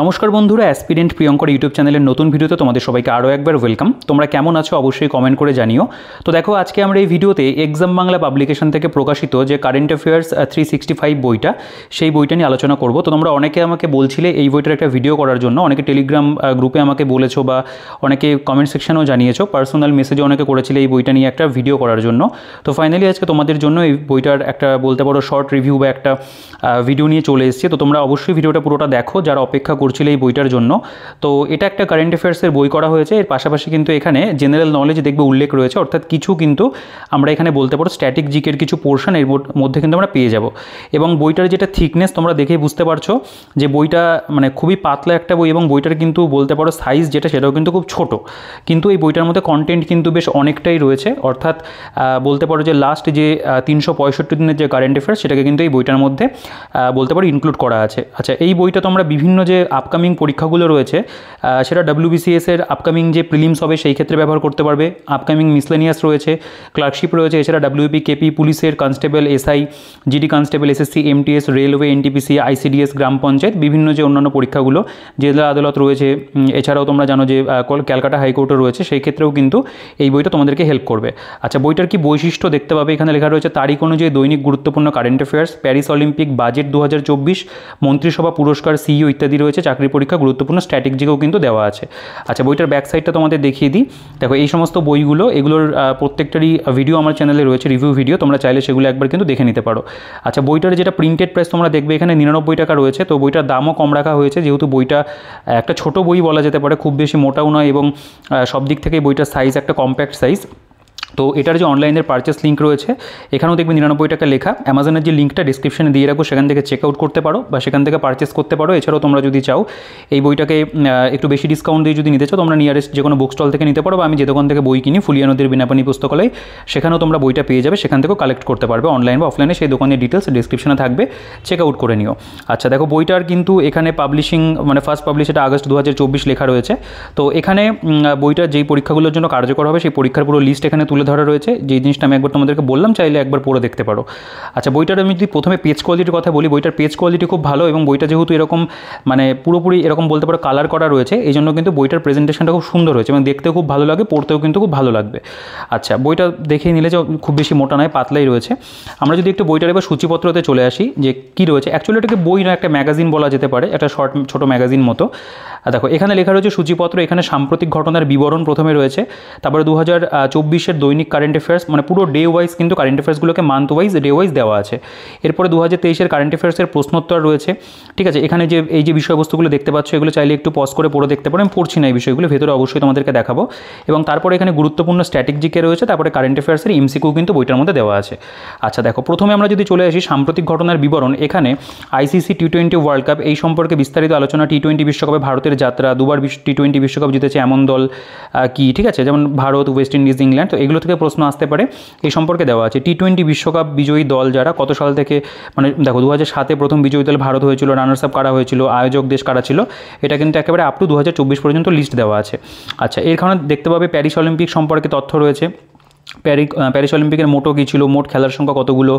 নমস্কার বন্ধুরা, aspirant Priyankar YouTube চ্যানেলের নতুন ভিডিওতে তোমাদের সবাইকে আরও একবার ওয়েলকাম। তোমরা কেমন আছো অবশ্যই কমেন্ট করে জানিও। তো দেখো, আজকে আমরা এই ভিডিওতে এক্সাম বাংলা পাবলিকেশন থেকে প্রকাশিত যে কারেন্ট অ্যাফেয়ার্স 365 বইটা, সেই বইটা নিয়ে আলোচনা করব। তো তোমরা অনেকে আমাকে বলছিলে এই বইটার একটা ভিডিও করার জন্য, অনেকে টেলিগ্রাম গ্রুপে আমাকে বলেছো বা অনেকে কমেন্ট সেকশনেও জানিয়েছো, পার্সোনাল মেসেজে অনেকে করেছিলে এই বইটা নিয়ে একটা ভিডিও করার জন্য। তো ফাইনালি আজকে তোমাদের জন্য এই বইটার একটা বলতে পারো শর্ট রিভিউ বা একটা ভিডিও নিয়ে চলে এসেছি। তো তোমরা অবশ্যই ভিডিওটা পুরোটা দেখো যারা অপেক্ষা করছিলে এই বইটার জন্য। তো এটা একটা কারেন্ট অ্যাফেয়ার্সের বই করা হয়েছে, এর পাশাপাশি কিন্তু এখানে জেনারেল নলেজ দেখবে উল্লেখ রয়েছে, অর্থাৎ কিছু কিন্তু আমরা এখানে বলতে পারো স্ট্যাটিক জিকের কিছু পোর্শন এর মধ্যে কিন্তু আমরা পেয়ে যাব। এবং বইটার যেটা থিকনেস তোমরা দেখেই বুঝতে পারছো যে বইটা মানে খুবই পাতলা একটা বই, এবং বইটার কিন্তু বলতে পারো সাইজ যেটা সেটাও কিন্তু খুব ছোট, কিন্তু এই বইটার মধ্যে কন্টেন্ট কিন্তু বেশ অনেকটাই রয়েছে। অর্থাৎ বলতে পারো যে লাস্ট যে 365 দিনের যে কারেন্ট অ্যাফেয়ার্স সেটাকে কিন্তু এই বইটার মধ্যে বলতে পারো ইনক্লুড করা আছে। আচ্ছা, এই বইটা তোমরা বিভিন্ন যে আপকামিং পরীক্ষাগুলো রয়েছে সেটা WBCS এর আপকামিং যে প্রিলিমস হবে সেই ক্ষেত্রে ব্যবহার করতে পারবে। আপকামিং মিসলেনিয়াস রয়েছে, ক্লার্কশিপ রয়েছে, এছাড়া WP, KP, পুলিশের constable, SI, GD constable, SSC, MTS, railway, NTPC, ICDS, গ্রাম পঞ্চায়েত, বিভিন্ন যে অন্যান্য পরীক্ষাগুলো, জেলা আদালত রয়েছে, এছাড়াও তোমরা জানো যে ক্যালকাটা হাইকোর্টও রয়েছে, সেই ক্ষেত্রেও কিন্তু এই বইটা তোমাদেরকে হেল্প করবে। আচ্ছা, বইটার কি বৈশিষ্ট্য দেখতে পাবে, এখানে লেখা রয়েছে তারিখ অনুযায়ী দৈনিক গুরুত্বপূর্ণ current affairs, Paris Olympic, budget 2024, মন্ত্রিসভা পুরস্কার, CEO ইত্যাদি রয়েছে, চাকরি পরীক্ষা, গুরুত্বপূর্ণ স্ট্র্যাটেজিও কিন্তু দেওয়া আছে। আচ্ছা, বইটার ব্যাক সাইডটা তোমাদের দেখিয়ে দিই। দেখো, এই সমস্ত বইগুলো এগুলোর প্রত্যেকটারই ভিডিও আমার চ্যানেলে রয়েছে, রিভিউ ভিডিও, তোমরা চাইলে সেগুলো একবার কিন্তু দেখে নিতে পারো। আচ্ছা, বইটার যেটা প্রিন্টেড প্রাইস তোমরা দেখবে এখানে 99 টাকা রয়েছে। তো বইটার দামও কম রাখা হয়েছে, যেহেতু বইটা একটা ছোট বই বলা যেতে পারে, খুব বেশি মোটাও নয়, এবং সব দিক থেকে বইটার সাইজ একটা কম্প্যাক্ট সাইজ। তো এটার যে অনলাইনের পারচেস লিঙ্ক রয়েছে এখানেও দেখবে 99 টাকা লেখা। অ্যামাজনের যে লিঙ্কটা ডিসক্রিপশনে দিয়ে রাখবো, সেখান থেকে চেক আউট করতে পারো বা সেখান থেকে পারচেস করতে পারো। এছাড়াও তোমরা যদি চাও এই বইটাকে একটু বেশি ডিসকাউন্ট দিয়ে যদি নিতে চাও, তোমরা নিয়ারেস্ট যে কোনো বুক স্টল থেকে নিতে পারো, বা আমি যে দোকান থেকে বই কিনি, ফুলিয়া নদীর বিনাপানি পুস্তকালয়, সেখানেও তোমরা বইটা পেয়ে যাবে, সেখান থেকেও কালেক্ট করতে পারবে অনলাইন বা অফলাইনে। সেই দোকানের ডিটেলস ডিসক্রিপশনে থাকবে, চেক আউট করে নিও। আচ্ছা, দেখো, বইটার কিন্তু এখানে পাবলিশিং মানে ফার্স্ট পাবলিশ এটা আগস্ট 2024 লেখা রয়েছে। তো এখানে বইটার যেই পরীক্ষাগুলোর জন্য কার্যকর হবে সেই পরীক্ষার পুরো লিস্ট এখানে তুলে ধরা রয়েছে। যে জিনিসটা আমি একবার তোমাদেরকে বললাম, চাইলে একবার পড়ে দেখতে পারো। আচ্ছা, বইটার আমি যদি প্রথমে পেজ কোয়ালিটির কথা বলি, বইটার পেজ কোয়ালিটি খুব ভালো, এবং বইটা যেহেতু এরকম মানে পুরোপুরি এরকম বলতে পারো কালার করা রয়েছে, এই জন্য কিন্তু বইটার প্রেজেন্টেশনটা খুব সুন্দর হয়েছে, এবং দেখতেও খুব ভালো লাগে, পড়তেও কিন্তু খুব ভালো লাগবে। আচ্ছা, বইটা দেখে নিলে যে খুব বেশি মোটা নয়, পাতলাই রয়েছে। আমরা যদি একটু বইটার এবার সূচিপত্রতে চলে আসি যে কী রয়েছে, অ্যাকচুয়ালি এটাকে বই না, একটা ম্যাগাজিন বলা যেতে পারে, একটা ছোটো ম্যাগাজিন মতো। দেখো, এখানে লেখা রয়েছে সূচিপত্র, এখানে সাম্প্রতিক ঘটনার বিবরণ প্রথমে রয়েছে, তারপরে 2024 দৈনিক কারেন্ট অ্যাফেয়ার্স, মানে পুরো ডে ওয়াইজ কিন্তু কারেন্ট অ্যাফেয়ার্সগুলোকে মান্থ ওয়াইজ, ডে ওয়াইজ দেওয়া আছে। এরপরে 2023 কারেন্ট অ্যাফেয়ার্সের প্রশ্নোত্তর রয়েছে। ঠিক আছে, এখানে যে এই যে বিষয়বস্তুগুলো দেখতে পাচ্ছ, এগুলো চাইলে একটু পজ করে পড়ে দেখতে পারো। আমি পড়ছি না এই বিষয়গুলো, ভেতরে অবশ্যই তোমাদেরকে দেখাবো। এবং তারপরে এখানে গুরুত্বপূর্ণ স্ট্র্যাটেজিকে রয়েছে, তারপরে কারেন্ট অ্যাফেয়ার্সের MCQ কিন্তু বইটার মধ্যে দেওয়া আছে। আচ্ছা, দেখো, প্রথমে আমরা যদি চলে আসি সাম্প্রতিক ঘটনার বিবরণ, এখানে ICC T20 ওয়ার্ল্ড কাপ এই সম্পর্কে বিস্তারিত আলোচনা, T20 বিশ্বকাপে ভারতের যাত্রা, দুবার T20 বিশ্বকাপ জিতেছে এমন দল কি, ঠিক আছে, যেমন ভারত, ওয়েস্ট ইন্ডিজ, ইংল্যান্ড, তো এগুলো থেকে প্রশ্ন আসতে পারে, এই সম্পর্কে দেওয়া আছে। T20 বিশ্বকাপ বিজয়ী দল যারা, কত সাল থেকে, মানে দেখো 2007 প্রথম বিজয়ী দল ভারত হয়েছিল, রানার্স আপ কারা হয়েছিল, আয়োজক দেশ কারা ছিল, এটা কিন্তু একেবারে আপ টু 2024 পর্যন্ত লিস্ট দেওয়া আছে। আচ্ছা, এখানে দেখতে পাবে প্যারিস অলিম্পিক সম্পর্কে তথ্য রয়েছে। প্যারিস অলিম্পিকের মোটো কী ছিল, মোট খেলার সংখ্যা কতগুলো,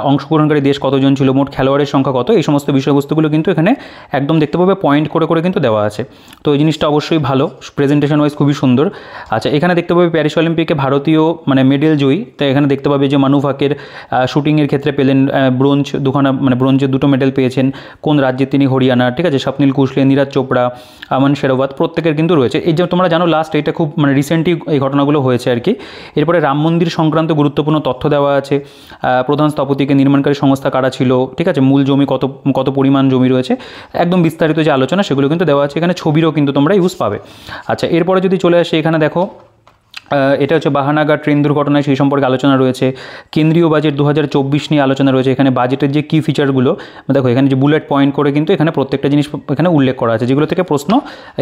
অংশগ্রহণকারী দেশ কতজন ছিল, মোট খেলোয়াড়ের সংখ্যা কত, এই সমস্ত বিষয়বস্তুগুলো কিন্তু এখানে একদম দেখতে পাবে পয়েন্ট করে করে কিন্তু দেওয়া আছে। তো এই জিনিসটা অবশ্যই ভালো, প্রেজেন্টেশন ওয়াইজ খুবই সুন্দর। আচ্ছা, এখানে দেখতে পাবে প্যারিস অলিম্পিকে ভারতীয় মানে মেডেল জয়ী, তাই এখানে দেখতে পাবে যে মানু ভাকের শুটিংয়ের ক্ষেত্রে পেলেন ব্রোঞ্জ, মানে ব্রোঞ্জের 2টো মেডেল পেয়েছেন, কোন রাজ্যে তিনি, হরিয়ানা, ঠিক আছে, স্বপ্নিল কুশলে, নীরাজ চোপড়া, আমান শেরওয়াত, প্রত্যেকের কিন্তু রয়েছে। এই যে তোমরা জানো লাস্ট এটা খুব মানে রিসেন্টলি এই ঘটনাগুলো হয়েছে আর কি। এরপরে রাম মন্দির সংক্রান্ত গুরুত্বপূর্ণ তথ্য দেওয়া আছে, প্রধান স্থপতিকে, নির্মাণকারী সংস্থা কারা ছিল, ঠিক আছে, মূল জমি কত পরিমাণ জমি রয়েছে, একদম বিস্তারিত যে আলোচনা সেগুলো কিন্তু দেওয়া আছে। এখানে ছবিরও কিন্তু তোমরা ইউজ পাবে। আচ্ছা, এরপরে যদি চলে আসি, এখানে দেখো এটা হচ্ছে বাহানাগা ট্রেন দুর্ঘটনায় সেই সম্পর্কে আলোচনা রয়েছে। কেন্দ্রীয় বাজেট 2024 নিয়ে আলোচনা রয়েছে। এখানে বাজেটের যে কী ফিচারগুলো দেখো, এখানে যে বুলেট পয়েন্ট করে কিন্তু এখানে প্রত্যেকটা জিনিস এখানে উল্লেখ করা আছে, যেগুলো থেকে প্রশ্ন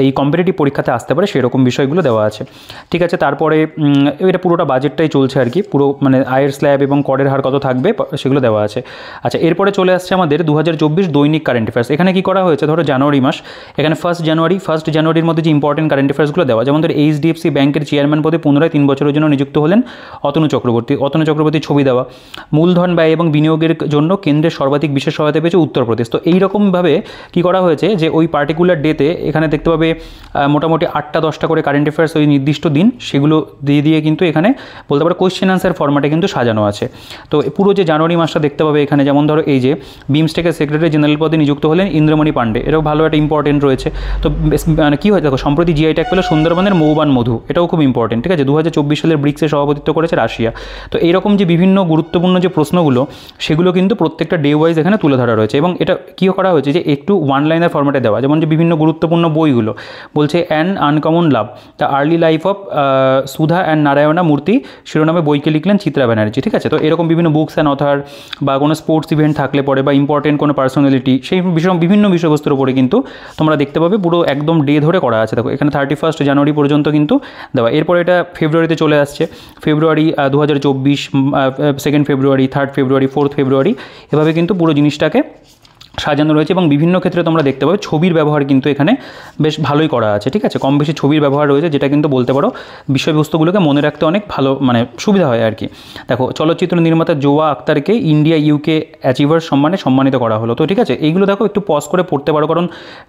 এই কম্পিটিটিভ পরীক্ষাতে আসতে পারে, সেরকম বিষয়গুলো দেওয়া আছে। ঠিক আছে, তারপরে এটা পুরোটা বাজেটটাই চলছে আর কি, পুরো মানে আয়ের স্ল্যাব এবং করের হার কত থাকবে সেগুলো দেওয়া আছে। আচ্ছা, এরপরে চলে আসছে আমাদের 2024 দৈনিক কারেন্ট অ্যাফেয়ার্স। এখানে কী করা হয়েছে, ধরো জানুয়ারি মাস, এখানে 1 জানুয়ারির মধ্যে যে ইম্পর্টেন্ট কারেন্ট অ্যাফেয়ার্সগুলো দেওয়া, যেমন ধরো HDFC ব্যাংকের চেয়ারম্যান পদে পুনরায় 3 বছরের জন্য নিযুক্ত হলেন অতনু চক্রবর্তী ছবি দেওয়া। মূলধন ব্যয় এবং বিনিয়োগের জন্য কেন্দ্রের সর্বাধিক বিশেষ সহায়তা পেয়েছে উত্তরপ্রদেশ। তো এইরকমভাবে কী করা হয়েছে যে ওই পার্টিকুলার ডেতে এখানে দেখতে পাবে মোটামুটি 8টা 10টা করে কারেন্ট অ্যাফেয়ার্স ওই নির্দিষ্ট দিন সেগুলো দিয়ে কিন্তু এখানে বলতে পারো কোয়েশ্চেন আনসার ফরম্যাটে কিন্তু সাজানো আছে। তো পুরো যে জানুয়ারি মাসটা দেখতে পাবে এখানে, যেমন ধরো এই যে বিমস্টেকের সেক্রেটারি জেনারেল পদে নিযুক্ত হলেন ইন্দ্রমণি পান্ডে, এটাও ভালো একটা ইম্পর্টেন্ট রয়েছে। তো মানে কী হয় দেখো, সম্প্রতি জিআই ট্যাগ পেল সুন্দরবনের মৌবান মধু, এটাও খুব ইম্পর্টেন্ট, ঠিক আছে। 2024 সালের ব্রিক্সে সভাপতিত্ব করেছে রাশিয়া। তো এইরকম যে বিভিন্ন গুরুত্বপূর্ণ যে প্রশ্নগুলো সেগুলো কিন্তু প্রত্যেকটা ডে ওয়াইজ এখানে তুলে ধরা রয়েছে, এবং এটা কী করা হয়েছে যে একটু ওয়ান লাইনার ফরম্যাটে দেওয়া, যেমন যে বিভিন্ন গুরুত্বপূর্ণ বইগুলো বলছে an uncommon love, the early life of Sudha and Narayana মূর্তি শিরোনামে বইকে লিখলেন চিত্রা ব্যানার্জি, ঠিক আছে। তো এরকম বিভিন্ন বুকস অ্যান্ড অথার বা কোনো স্পোর্টস ইভেন্ট থাকলে পরে বা ইম্পর্টেন্ট কোনো পার্সোনালিটি, সেই বিষয় বিভিন্ন বিষয়বস্তুর উপরে কিন্তু তোমরা দেখতে পাবে পুরো একদম ডে ধরে করা আছে। দেখো এখানে 31 জানুয়ারি পর্যন্ত কিন্তু দেওয়া। এরপর এটা ফেব্রুয়ারিতে চলে আসছে, ফেব্রুয়ারি 2024, 2 ফেব্রুয়ারি, 3 ফেব্রুয়ারি, 4 ফেব্রুয়ারি, এভাবে কিন্তু পুরো জিনিসটাকে সাজানো রয়েছে। এবং বিভিন্ন ক্ষেত্রে তোমরা দেখতে পাবে ছবির ব্যবহার কিন্তু এখানে বেশ ভালোই করা আছে, ঠিক আছে। কম বেশি ছবির ব্যবহার রয়েছে, যেটা কিন্তু বলতে পারো বিষয়বস্তুগুলোকে মনে রাখতে অনেক ভালো মানে সুবিধা হয় আর কি। দেখো চলচ্চিত্র নির্মাতা জোয়া আক্তারকে ইন্ডিয়া ইউকে অ্যাচিভার্স সম্মানে সম্মানিত করা হলো। তো ঠিক আছে, এইগুলো দেখো একটু পজ করে পড়তে পারো, কারণ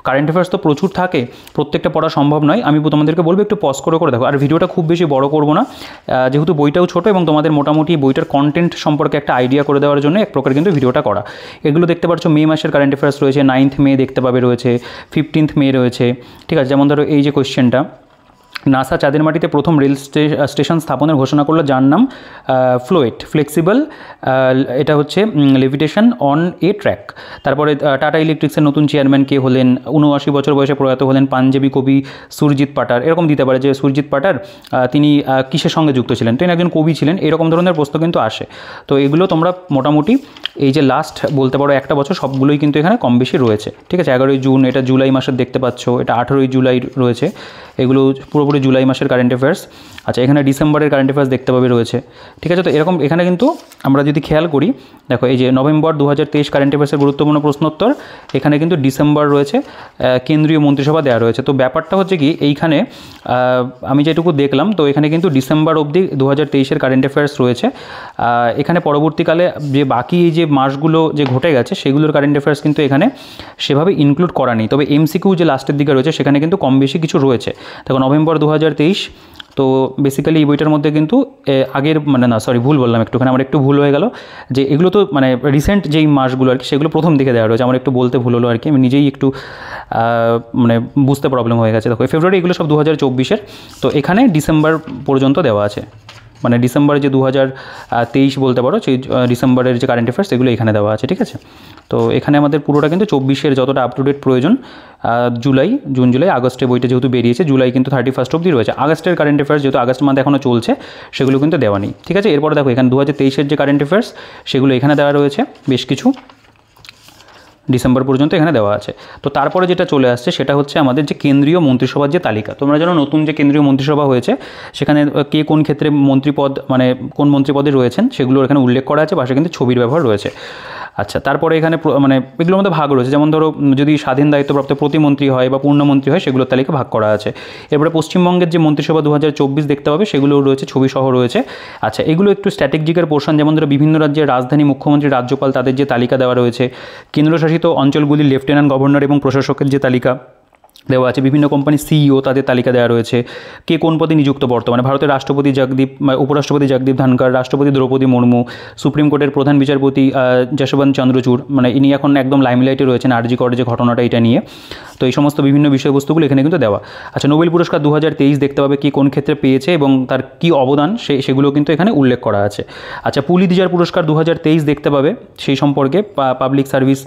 কারেন্ট অ্যাফেয়ার্স তো প্রচুর থাকে, প্রত্যেকটা পড়া সম্ভব নয়। আমি তোমাদেরকে বলবো একটু পজ করে দেখো। আর ভিডিওটা খুব বেশি বড় করবো না, যেহেতু বইটাও ছোটো এবং তোমাদের মোটামুটি বইটার কন্টেন্ট সম্পর্কে একটা আইডিয়া করে দেওয়ার জন্য এক প্রকার কিন্তু ভিডিওটা করা। এগুলো দেখতে পাচ্ছ মে মাসের কারেন্ট অ্যাফেয়ার্স রয়েছে, 9 মে দেখতে পাবে রয়েছে, 15 মে রয়েছে, ঠিক আছে। যেমন ধরো এই যে কোয়েশ্চেনটা, নাসা চাঁদের মাটিতে প্রথম রেল স্টেশন স্থাপনের ঘোষণা করলো, যার নাম ফ্লোয়েট ফ্লেক্সিবল, এটা হচ্ছে লেভিটেশন অন এ ট্র্যাক। তারপরে টাটা ইলেকট্রিক্সের নতুন চেয়ারম্যান কে হলেন, 79 বছর বয়সে প্রয়াত হলেন পাঞ্জাবি কবি সুরজিৎ পাটার। এরকম দিতে পারে যে সুরজিৎ পাটার তিনি কিসের সঙ্গে যুক্ত ছিলেন, তিনি একজন কবি ছিলেন, এরকম ধরনের প্রশ্ন কিন্তু আসে। তো এগুলো তোমরা মোটামুটি এই যে লাস্ট বলতে পারো একটা বছর সবগুলোই কিন্তু এখানে কম বেশি রয়েছে, ঠিক আছে। 11ই জুন, এটা জুলাই মাসের দেখতে পাচ্ছ, এটা 18ই জুলাই রয়েছে, এগুলো পুরোপুরি জুলাই মাসের কারেন্ট অ্যাফেয়ার্স। আচ্ছা, এখানে ডিসেম্বরের কারেন্ট অ্যাফেয়ার্স দেখতে পাবে রয়েছে, ঠিক আছে। তো এরকম এখানে কিন্তু আমরা যদি খেয়াল করি, দেখো এই যে নভেম্বর 2023 কারেন্ট অ্যাফেয়ার্সের গুরুত্বপূর্ণ প্রশ্নোত্তর, এখানে কিন্তু ডিসেম্বর রয়েছে, কেন্দ্রীয় মন্ত্রিসভা দেওয়া রয়েছে। তো ব্যাপারটা হচ্ছে কি, এইখানে আমি যেটুকু দেখলাম, তো এখানে কিন্তু ডিসেম্বর অবধি 2023-এর কারেন্ট অ্যাফেয়ার্স রয়েছে। এখানে পরবর্তীকালে যে বাকি এই যে মাসগুলো যে ঘটে গেছে সেগুলোর কারেন্ট অ্যাফেয়ার্স কিন্তু এখানে সেভাবে ইনক্লুড করা নেই। তবে এমসিকিউ যে লাস্টের দিকে রয়েছে সেখানে কিন্তু কম বেশি কিছু রয়েছে। দেখো নভেম্বর 2023, তো বেসিক্যালি এই বইটার মধ্যে কিন্তু আগের মানে না সরি ভুল বললাম একটুখানি, আমার একটু ভুল হয়ে গেল, যে এগুলো তো মানে রিসেন্ট যেই মাসগুলো আর কি সেগুলো প্রথম দিকে দেওয়া রয়েছে, আমার একটু বলতে ভুল হলো আর কি, আমি নিজেই একটু মানে বুঝতে প্রবলেম হয়ে গেছে। দেখো ফেব্রুয়ারি এগুলো সব 2024-এর, তো এখানে ডিসেম্বর পর্যন্ত দেওয়া আছে, মানে ডিসেম্বর যে 2023 বলতে পারো, সেই ডিসেম্বরের যে কারেন্ট অ্যাফেয়ার্স এগুলো এখানে দেওয়া আছে, ঠিক আছে। তো এখানে আমাদের পুরোটা কিন্তু 24-এর যতটা আপ টু ডেট প্রয়োজন, জুন জুলাই আগস্টে বইটা যেহেতু বেরিয়েছে, জুলাই কিন্তু 31 অবধি রয়েছে। আগস্টের কারেন্ট অ্যাফেয়ার্স যেহেতু আগস্ট মান্থ এখনও চলছে, সেগুলো কিন্তু দেওয়া নেই, ঠিক আছে। এরপরে দেখো এখানে 2023-এর যে কারেন্ট অ্যাফেয়ার্স সেগুলো এখানে দেওয়া রয়েছে বেশ কিছু, ডিসেম্বর পর্যন্ত এখানে দেওয়া আছে। তো তারপরে যেটা চলে আসছে সেটা হচ্ছে আমাদের যে কেন্দ্রীয় মন্ত্রিসভার যে তালিকা। তোমরা জানো নতুন যে কেন্দ্রীয় মন্ত্রিসভা হয়েছে সেখানে কে কোন ক্ষেত্রে মন্ত্রীপদ মানে কোন মন্ত্রীপদে রয়েছেন সেগুলো এখানে উল্লেখ করা আছে, পাশে কিন্তু ছবির ব্যবহার রয়েছে। আচ্ছা, তারপরে এখানে মানে এগুলোর মধ্যে ভাগ রয়েছে, যেমন ধরো যদি স্বাধীন দায়িত্বপ্রাপ্ত প্রতিমন্ত্রী হয় বা পূর্ণমন্ত্রী হয় সেগুলোর তালিকা ভাগ করা আছে। এরপরে পশ্চিমবঙ্গের যে মন্ত্রিসভা 2024 দেখতে পাবে সেগুলোও রয়েছে, ছবি সহ রয়েছে। আচ্ছা, এগুলো একটু স্ট্র্যাটেজিকের পোর্শন, যেমন ধরো বিভিন্ন রাজ্যের রাজধানী, মুখ্যমন্ত্রী, রাজ্যপাল তাদের যে তালিকা দেওয়া রয়েছে, কেন্দ্রশাসিত অঞ্চলগুলির লেফটেন্যান্ট গভর্নর এবং প্রশাসকের যে তালিকা দেওয়া আছে, বিভিন্ন কোম্পানির সিইও তাদের তালিকা দেওয়া রয়েছে, কে কোন পদে নিযুক্ত বর্তমানে, ভারতের রাষ্ট্রপতি উপরাষ্ট্রপতি জগদীপ ধনকর, রাষ্ট্রপতি দ্রৌপদী মুর্মু, সুপ্রিম কোর্টের প্রধান বিচারপতি যশবন্ত চন্দ্রচূড়, মানে ইনি এখন একদম লাইমলাইটে রয়েছেন আরজি করের যে ঘটনাটা এটা নিয়ে। তো এই সমস্ত বিভিন্ন বিষয়বস্তুগুলো এখানে কিন্তু দেওয়া। আচ্ছা, নোবেল পুরস্কার 2023 দেখতে পাবে কি কোন ক্ষেত্রে পেয়েছে এবং তার কি অবদান সেগুলো কিন্তু এখানে উল্লেখ করা আছে। আচ্ছা, পুলিৎজার পুরস্কার 2023 দেখতে পাবে, সেই সম্পর্কে পাবলিক সার্ভিস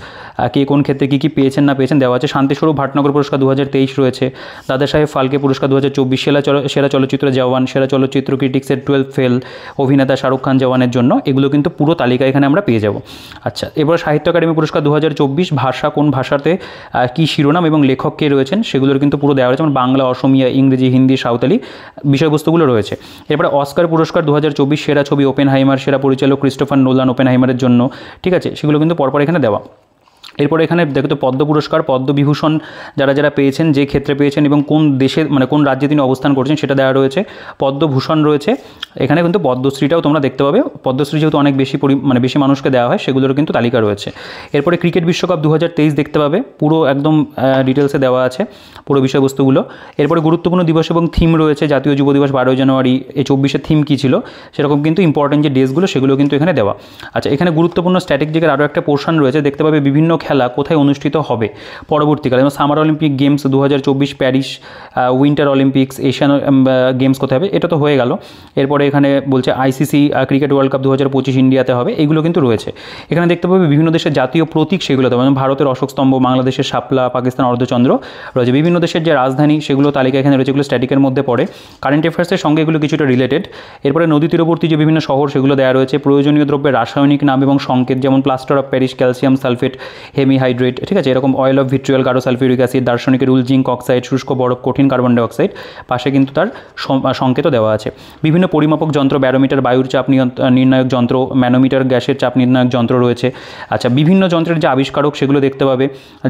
কে কোন ক্ষেত্রে কী কী পেয়েছেন না পেয়েছেন দেওয়া আছে। শান্তিস্বরূপ ভাটনগর পুরস্কার 2023 রয়েছে। দাদা সাহেব ফালকে পুরস্কার 2024, সেরা চলচ্চিত্র জওয়ান, সেরা চলচ্চিত্র ক্রিটিক্সের 12 ফেল, অভিনেতা শাহরুখ খান জওয়ানের জন্য, এগুলো কিন্তু পুরো তালিকা এখানে আমরা পেয়ে যাব। আচ্ছা, এবার সাহিত্য একাডেমি পুরস্কার 2024, ভাষা কোন ভাষাতে কী শিরোনাম এবং লেখক কে রয়েছেন সেগুলোর কিন্তু পুরো দেওয়া রয়েছে, যেমন বাংলা, অসমিয়া, ইংরেজি, হিন্দি, সাঁওতালি বিষয়বস্তুগুলো রয়েছে। এরপরে অস্কার পুরস্কার 2024, সেরা ছবি ওপেনহাইমার, সেরা পরিচালক ক্রিস্টোফার নোলান ওপেনহাইমারের জন্য, ঠিক আছে, সেগুলো কিন্তু পরপর এখানে দেওয়া। এরপরে এখানে দেখো তো পদ্ম পুরস্কার, পদ্মবিভূষণ যারা যারা পেয়েছেন, যে ক্ষেত্রে পেয়েছেন এবং কোন দেশে মানে কোন রাজ্যে তিনি অবস্থান করছেন সেটা দেওয়া রয়েছে। পদ্মভূষণ রয়েছে, এখানে কিন্তু পদ্মশ্রীটাও তোমরা দেখতে পাবে। পদ্মশ্রী যেহেতু অনেক বেশি মানে বেশি মানুষকে দেওয়া হয়, সেগুলোর কিন্তু তালিকা রয়েছে। এরপরে ক্রিকেট বিশ্বকাপ 2023 দেখতে পাবে, পুরো একদম ডিটেলসে দেওয়া আছে পুরো বিষয়বস্তুগুলো। এরপরে গুরুত্বপূর্ণ দিবস এবং থিম রয়েছে, জাতীয় যুব দিবস 12 জানুয়ারি, এই 24-এর থিম কী ছিল সেরকম কিন্তু ইম্পর্টেন্ট যে ডেসগুলো সেগুলো কিন্তু এখানে দেওয়া। আচ্ছা, এখানে গুরুত্বপূর্ণ স্ট্র্যাটেজিকের আরও একটা পোর্শন রয়েছে, দেখতে পাবে বিভিন্ন খেলা কোথায় অনুষ্ঠিত হবে পরবর্তীকালে, যেমন summer Olympic games 2024 Paris, winter Olympics, Asian games কোথায় হবে, এটা তো হয়ে গেল। এরপরে এখানে বলছে আইসিসি ক্রিকেট ওয়ার্ল্ড কাপ 2025 ইন্ডিয়াতে হবে, এইগুলো কিন্তু রয়েছে। এখানে দেখতে পাবে বিভিন্ন দেশের জাতীয় প্রতীক সেগুলো দেওয়া, যেমন ভারতের অশোক স্তম্ভ, বাংলাদেশের শাপলা, পাকিস্তান অর্ধচন্দ্র রয়েছে। বিভিন্ন দেশের যে রাজধানী সেগুলো তালিকা এখানে রয়েছে, এগুলো স্ট্যাটিকের মধ্যে পড়ে, কারেন্ট অ্যাফেয়ার্সের সঙ্গে এগুলো কিছুটা রিলেটেড। এরপরে নদী তীরবর্তী যে বিভিন্ন শহর সেগুলো দেওয়া রয়েছে, প্রয়োজনীয় দ্রব্যের রাসায়নিক নাম এবং সংকেত, যেমন plaster of Paris, calcium sulphate, hemihydrate, ঠিক আছে, এরকম অয়েল অফ ভিট্রিয়াল, গাঢ় সালফিউরিক অ্যাসিড, দার্শনিকের উল, জিঙ্ক অক্সাইড, শুষ্ক বরফ, কঠিন কার্বন ডাইঅক্সাইড, পাশে কিন্তু তার সংকেতও দেওয়া আছে। বিভিন্ন পরিমাপক যন্ত্র, ব্যারোমিটার বায়ুর চাপ নির্ণায়ক যন্ত্র, ম্যানোমিটার গ্যাসের চাপ নির্ণায়ক যন্ত্র রয়েছে। আচ্ছা, বিভিন্ন যন্ত্রের যে আবিষ্কারক সেগুলো দেখতে পাবে,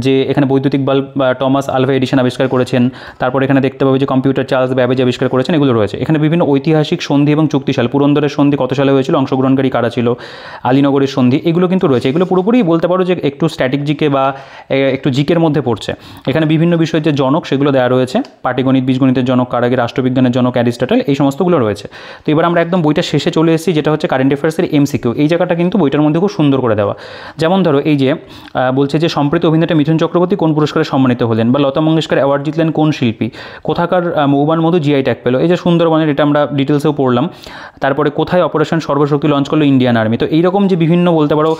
যে এখানে বৈদ্যুতিক বাল্ব টমাস আলভা এডিসন আবিষ্কার করেছেন। তারপর এখানে দেখতে পাবে যে কম্পিউটার চার্লস ব্যাবেজ আবিষ্কার করেছেন, এগুলো রয়েছে। এখানে বিভিন্ন ঐতিহাসিক সন্ধি এবং চুক্তিশাল, পুরন্দরের সন্ধি কত সালে হয়েছিল, অংশগ্রহণকারী কারা ছিল, আলীনগরের সন্ধি, এগুলো কিন্তু রয়েছে। এগুলো পুরোপুরি বলতে পারো যে একটু স্ট্যাটিক জিকে বা একটু জিকের মধ্যে পড়ছে। এখানে বিভিন্ন বিষয়ের যে জনক সেগুলো দেওয়া রয়েছে, পাটিগণিত, বীজগণিতের জনক কার, আগে রাষ্ট্রবিজ্ঞানের জনক অ্যারিস্টটল, এই সমস্তগুলো রয়েছে। তো এবার আমরা একদম বইটা শেষে চলে এসেছি, যেটা হচ্ছে কারেন্ট অ্যাফেয়ার্সের এমসিকিউ। এই জায়গাটা কিন্তু বইটার মধ্যে খুব সুন্দর করে দেওয়া। যেমন ধরো এই যে বলছে যে সম্প্রতি অভিনেতা মিঠুন চক্রবর্তী কোন পুরস্কারে সম্মানিত হলেন, বা লতা মঙ্গেশকর অ্যাওয়ার্ড জিতলেন কোন শিল্পী, কোথাকার মৌবান মধু জিআই ট্যাগ পেল, এই যে সুন্দরবনের, এটা আমরা ডিটেলসেও পড়লাম। তারপরে কোথায় অপারেশন সর্বশক্তি লঞ্চ করলো ইন্ডিয়ান আর্মি। তো এইরকম যে বিভিন্ন বলতে পারো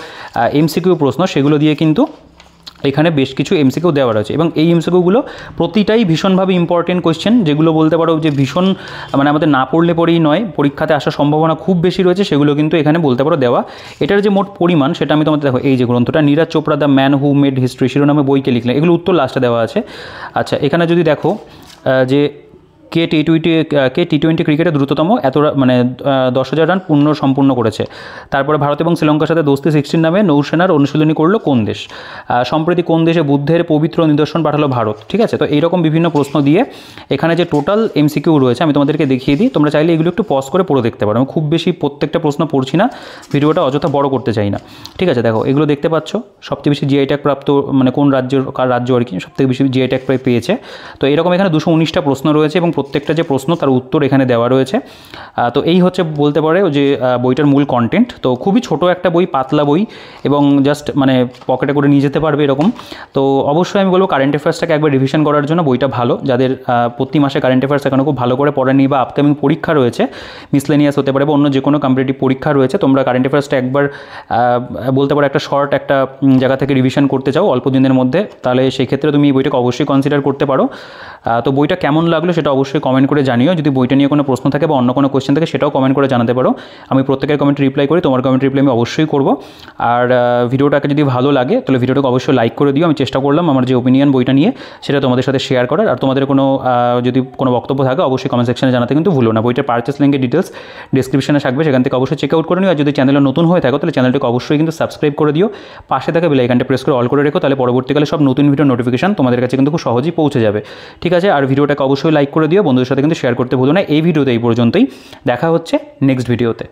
এমসিকিউ প্রশ্ন সেগুলো দিয়ে কিন্তু এখানে বেশ কিছু এমসিকিউ দেওয়া রয়েছে, এবং এই এমসিকিউগুলো প্রতিটাই ভীষণভাবে ইম্পর্টেন্ট কোয়েশ্চেন, যেগুলো বলতে পারো যে ভীষণ মানে আমাদের না পড়লে পরেই নয়, পরীক্ষাতে আসার সম্ভাবনা খুব বেশি রয়েছে, সেগুলো কিন্তু এখানে বলতে পারো দেওয়া। এটার যে মোট পরিমাণ সেটা আমি তোমাদের দেখো, এই যে গ্রন্থটা Neeraj Chopra the man who made history শিরোনামে বইকে লিখলেন, এগুলো উত্তর লাস্টে দেওয়া আছে। আচ্ছা, এখানে যদি দেখো যে কে টি20 ক্রিকেটে দ্রুততম মানে 10,000 রান সম্পূর্ণ করেছে। তারপরে ভারত এবং শ্রীলঙ্কার সাথে দোস্তি 16 নামে নৌসেনার অনুশীলনী করলো কোন দেশ, সম্প্রতি কোন দেশে বুদ্ধের পবিত্র নিদর্শন পাঠালো ভারত, ঠিক আছে। তো এইরকম বিভিন্ন প্রশ্ন দিয়ে এখানে যে টোটাল এমসিকিউ রয়েছে আমি তোমাদেরকে দেখিয়ে দিই, তোমরা চাইলে এগুলো একটু পজ করে পড়ে দেখতে পারো। আমি খুব বেশি প্রত্যেকটা প্রশ্ন পড়ছি না, ভিডিওটা অযথা বড় করতে চাই না, ঠিক আছে। দেখো এগুলো দেখতে পাচ্ছ, সবচেয়ে বেশি জিআই ট্যাগ প্রাপ্ত মানে কোন রাজ্য আর কি সবথেকে বেশি জিআই ট্যাগ পেয়েছে। তো এরকম এখানে 219টা প্রশ্ন রয়েছে, এবং প্রত্যেকটা যে প্রশ্ন তার উত্তর এখানে দেওয়া রয়েছে। তো এই হচ্ছে বলতে পারে যে বইটার মূল কন্টেন্ট। তো খুবই ছোট একটা বই, পাতলা বই, এবং জাস্ট মানে পকেটে করে নিয়ে যেতে পারবে এরকম। তো অবশ্যই আমি বলবো কারেন্ট অ্যাফেয়ার্সটাকে একবার রিভিশন করার জন্য বইটা ভালো, যাদের প্রতি মাসে কারেন্ট অ্যাফেয়ার্স এখনও খুব ভালো করে পড়েনি, বা আপকামিং পরীক্ষা রয়েছে, মিসলেনিয়াস হতে পারে বা অন্য যে কোনো কম্পিটিটিভ পরীক্ষা রয়েছে, তোমরা কারেন্ট অ্যাফেয়ার্সটা একবার বলতে পারো একটা শর্ট একটা জায়গা থেকে রিভিশন করতে চাও অল্প দিনের মধ্যে, তাহলে সেই ক্ষেত্রে তুমি এই বইটাকে অবশ্যই কনসিডার করতে পারো। তো বইটা কেমন লাগলো সেটা অবশ্যই কমেন্ট করে জানিও। যদি বইটা নিয়ে কোনো প্রশ্ন থাকে বা অন্য কোনো কোয়েশ্চেন থাকে সেটাও কমেন্ট করে জানাতে পারো, আমি প্রত্যেকের কমেন্ট রিপ্লাই করি, তোমার কমেন্ট রিপ্লাই আমি অবশ্যই করব। আর ভিডিওটাকে যদি ভালো লাগে তাহলে ভিডিওটাকে অবশ্যই লাইক করে দিও। আমি চেষ্টা করলাম আমার যে ওপিনিয়ন বইটা নিয়ে সেটা তোমাদের সাথে শেয়ার করার। আর তোমাদের কোনো যদি কোনো বক্তব্য থাকে অবশ্যই কমেন্ট সেকশনে জানাতে কিন্তু ভুলো না। বইটার পারচেস লিঙ্কের ডিটেলস ডিসক্রিপশনে থাকবে, সেখান থেকে অবশ্যই চেক আউট করে নিও। আর যদি চ্যানেলে নতুন হয়ে থাকো তাহলে চ্যানেলটাকে অবশ্যই কিন্তু সাবস্ক্রাইব করে দিও, পাশে থাকা বেল আইকনটা প্রেস করে অল করে রেখো, তাহলে পরবর্তীকালে সব নতুন ভিডিও নোটিফিকেশন তোমাদের কাছে কিন্তু খুব সহজেই পৌঁছে যাবে, ঠিক আছে। আর ভিডিওটাকে অবশ্যই লাইক করে দিও, বন্ধুদের সাথে কিন্তু শেয়ার করতে ভুলো না। এই ভিডিওতে এই পর্যন্তই, দেখা হচ্ছে নেক্সট ভিডিওতে।